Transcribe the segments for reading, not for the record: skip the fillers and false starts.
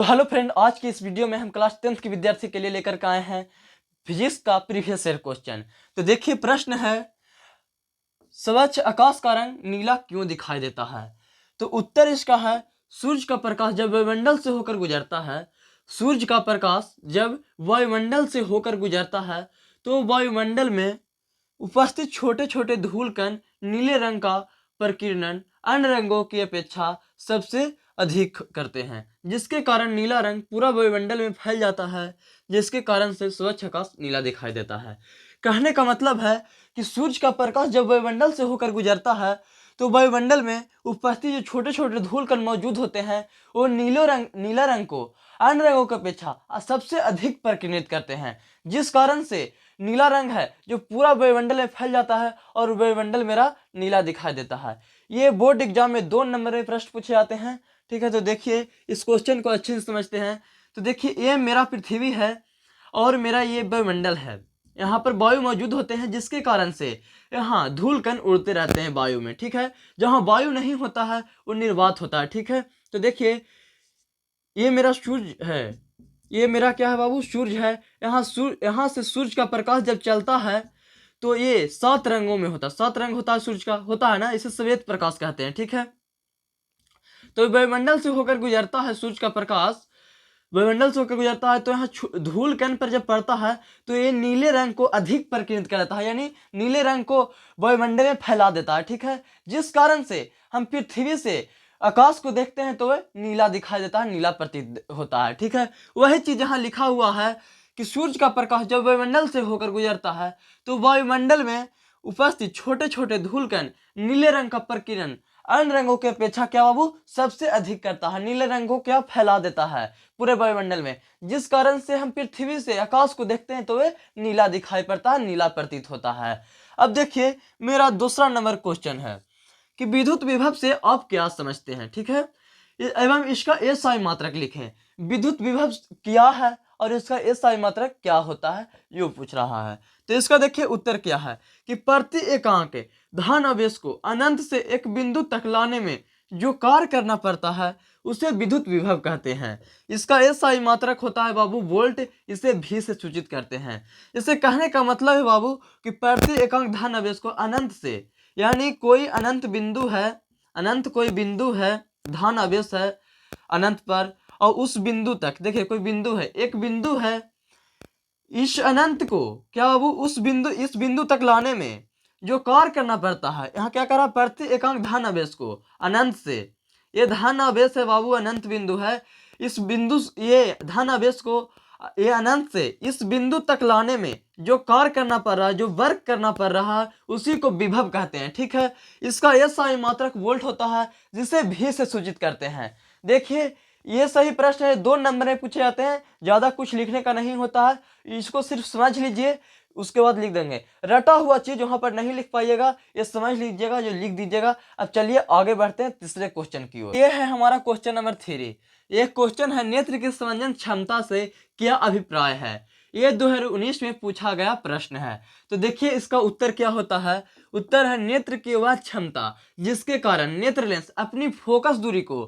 तो hello friend, आज की इस वीडियो में हम क्लास 10th के विद्यार्थी के लिए लेकर के आए हैं फिजिक्स का प्रीवियस ईयर क्वेश्चन। तो देखिए, प्रश्न है स्वच्छ आकाश का रंग नीला क्यों दिखाई देता है। तो उत्तर इसका है, सूर्य का प्रकाश जब वायुमंडल से होकर गुजरता है, सूर्य का प्रकाश जब वायुमंडल से होकर गुजरता है तो वायुमंडल में उपस्थित छोटे छोटे धूल कण नीले रंग का प्रकीर्णन अन्य रंगों की अपेक्षा सबसे अधिक करते हैं, जिसके कारण नीला रंग पूरा वायुमंडल में फैल जाता है, जिसके कारण से स्वच्छ आकाश नीला दिखाई देता है। कहने का मतलब है कि सूर्य का प्रकाश जब वायुमंडल से होकर गुजरता है तो वायुमंडल में उपस्थित जो छोटे छोटे धूल कण मौजूद होते हैं वो नीला रंग को अन्य रंगों की अपेक्षा सबसे अधिक प्रकीर्णित करते हैं, जिस कारण से नीला रंग है जो पूरा वायुमंडल में फैल जाता है और वायुमंडल मेरा नीला दिखाई देता है। ये बोर्ड एग्जाम में 2 नंबर में प्रश्न पूछे जाते हैं। ठीक है, तो देखिए इस क्वेश्चन को अच्छे से समझते हैं। तो देखिए, ये मेरा पृथ्वी है और मेरा ये वायुमंडल है। यहाँ पर वायु मौजूद होते हैं, जिसके कारण से यहाँ धूल कण उड़ते रहते हैं वायु में। ठीक है, जहाँ वायु नहीं होता है वो निर्वात होता है। ठीक है, तो देखिए ये मेरा सूर्य है, ये मेरा क्या है बाबू, सूर्य है। यहाँ से सूर्य का प्रकाश जब चलता है तो ये 7 रंगों में होता है। 7 रंग होता है सूर्य का, होता है ना, इसे श्वेत प्रकाश कहते हैं। ठीक है, तो वायुमंडल से होकर गुजरता है सूर्य का प्रकाश, वायुमंडल से होकर गुजरता है तो यहाँ धूल कण पर जब पड़ता है तो ये नीले रंग को अधिक प्रकीर्णित कर देता है, यानी नीले रंग को वायुमंडल में फैला देता है। ठीक है, जिस कारण से हम पृथ्वी से आकाश को देखते हैं तो वह नीला दिखाई देता है, नीला प्रतीत होता है। ठीक है, वही चीज यहाँ लिखा हुआ है कि सूर्य का प्रकाश जब वायुमंडल से होकर गुजरता है तो वायुमंडल में उपस्थित छोटे छोटे धूल कण नीले रंग का प्रकीर्णन अन्य रंगों की अपेक्षा क्या बाबू सबसे अधिक करता है, नीले रंग को क्या फैला देता है पूरे वायुमंडल में, जिस कारण से हम पृथ्वी से आकाश को देखते हैं तो वे नीला दिखाई पड़ता है, नीला प्रतीत होता है। अब देखिए मेरा दूसरा नंबर क्वेश्चन है कि विद्युत विभव से आप क्या समझते हैं। ठीक है, एवं इसका एसआई मात्रक लिखें। विद्युत विभव क्या है और इसका एसआई मात्रक क्या होता है, ये पूछ रहा है। तो इसका देखिए उत्तर क्या है कि प्रति एकांक धन आवेश को अनंत से एक बिंदु तक लाने में जो कार्य करना पड़ता है उसे विद्युत विभव कहते हैं। इसका एसआई मात्रक होता है बाबू वोल्ट, इसे भी से सूचित करते हैं। इसे कहने का मतलब है बाबू कि प्रति एकांक धन आवेश को अनंत से, यानी कोई अनंत बिंदु है, अनंत कोई बिंदु है, धन आवेश है अनंत पर, और उस बिंदु तक, देखिए कोई बिंदु है, एक बिंदु है, इस अनंत को क्या बाबू इस बिंदु तक लाने में जो कार्य करना पड़ता है, यहाँ क्या करा, प्रति एकांक धन आवेश को अनंत से, ये धन आवेश है बाबू, अनंत बिंदु है, इस बिंदु ये धन आवेश को ये अनंत से इस बिंदु तक लाने में जो कार्य करना पड़ रहा है, जो वर्क करना पड़ रहा है, उसी को विभव कहते हैं। ठीक है, इसका एसआई मात्रक वोल्ट होता है, जिसे भी से सूचित करते हैं। देखिए ये सही प्रश्न है, 2 नंबर में पूछे जाते हैं, ज्यादा कुछ लिखने का नहीं होता है, इसको सिर्फ समझ लीजिए, उसके बाद लिख देंगे। रटा हुआ चीज वहां पर नहीं लिख पाइएगा, ये समझ लीजिएगा, जो लिख दीजिएगा। अब चलिए आगे बढ़ते हैं तीसरे क्वेश्चन की ओर। ये है हमारा क्वेश्चन नंबर 3। ये क्वेश्चन है नेत्र की संवेदन क्षमता से क्या अभिप्राय है। ये 2019 में पूछा गया प्रश्न है। तो देखिए इसका उत्तर क्या होता है। उत्तर है नेत्र की वह क्षमता जिसके कारण नेत्र लेंस अपनी फोकस दूरी को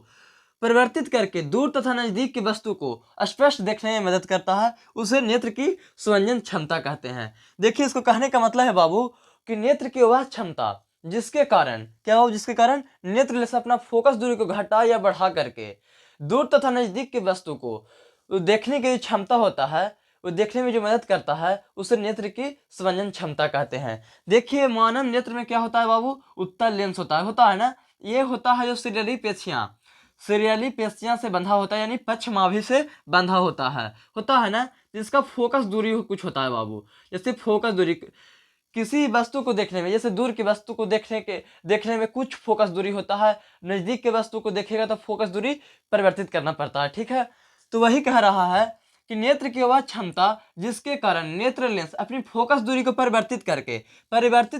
परिवर्तित करके दूर तथा नजदीक की वस्तु को स्पष्ट देखने में मदद करता है, उसे नेत्र की संवेदन क्षमता कहते हैं। देखिए इसको कहने का मतलब है बाबू कि नेत्र की वह क्षमता जिसके कारण क्या हो, जिसके कारण नेत्र लेंस अपना फोकस दूरी को घटा या बढ़ा करके दूर तथा नजदीक की वस्तु को देखने की जो क्षमता होता है, वो देखने में जो मदद करता है, उसे नेत्र की संवेदन क्षमता कहते हैं। देखिए मानव नेत्र में क्या होता है बाबू, उत्तल लेंस होता है ना, ये होता है जो सीरियली पेशियां से बंधा होता है, यानी पक्षमाभि से बंधा होता है ना, जिसका फोकस दूरी कुछ होता है बाबू। जैसे फोकस दूरी किसी वस्तु को देखने में, जैसे दूर की वस्तु को देखने में कुछ फोकस दूरी होता है, नजदीक के वस्तु को देखेगा तो फोकस दूरी परिवर्तित करना पड़ता है। ठीक है, तो वही कह रहा है कि नेत्र की वह क्षमता जिसके कारण नेत्र लेंस अपनी फोकस दूरी को परिवर्तित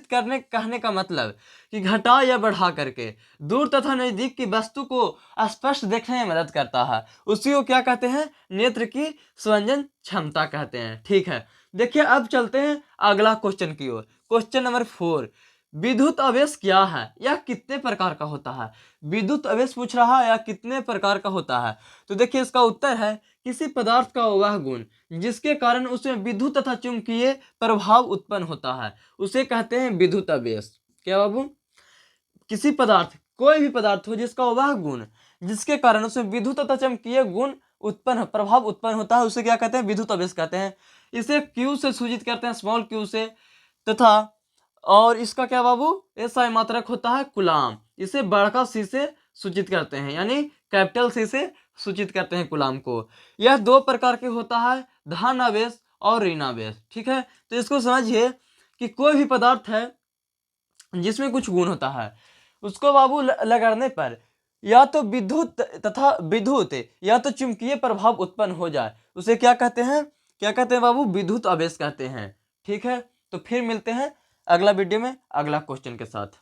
करने कहने का मतलब कि घटा या बढ़ा करके दूर तथा नजदीक की वस्तु को स्पष्ट देखने में मदद करता है, उसी को क्या कहते हैं, नेत्र की संवेदन क्षमता कहते हैं। ठीक है, देखिए अब चलते हैं अगला क्वेश्चन की ओर। Question number 4। विद्युत आवेश क्या है, यह कितने प्रकार का होता है। विद्युत आवेश पूछ रहा है, या कितने प्रकार का होता है। तो देखिए इसका उत्तर है किसी पदार्थ का वह गुण जिसके कारण उसमें विद्युत तथा चुंबकीय प्रभाव उत्पन्न होता है, उसे कहते हैं विद्युत आवेश। क्या बाबू, किसी पदार्थ, कोई भी पदार्थ हो जिसका वह गुण जिसके कारण उसमें विद्युत तथा चुंबकीय गुण उत्पन्न, प्रभाव उत्पन्न होता है, उसे क्या कहते हैं, विद्युत आवेश कहते हैं। इसे Q से सूचित करते हैं, स्मॉल q से, तथा और इसका क्या बाबू, ऐसा मात्रक होता है कूलाम। इसे बड़का C से सूचित करते हैं, यानी कैपिटल C से सूचित करते हैं कूलाम को। यह दो प्रकार के होता है, धन आवेश और ऋण आवेश। ठीक है, तो इसको समझिए कि कोई भी पदार्थ है जिसमें कुछ गुण होता है, उसको बाबू लगाने पर या तो विद्युत या तो चुंबकीय प्रभाव उत्पन्न हो जाए, उसे क्या कहते हैं, क्या कहते हैं बाबू, विद्युत आवेश कहते हैं। ठीक है, तो फिर मिलते हैं अगला वीडियो में अगला क्वेश्चन के साथ।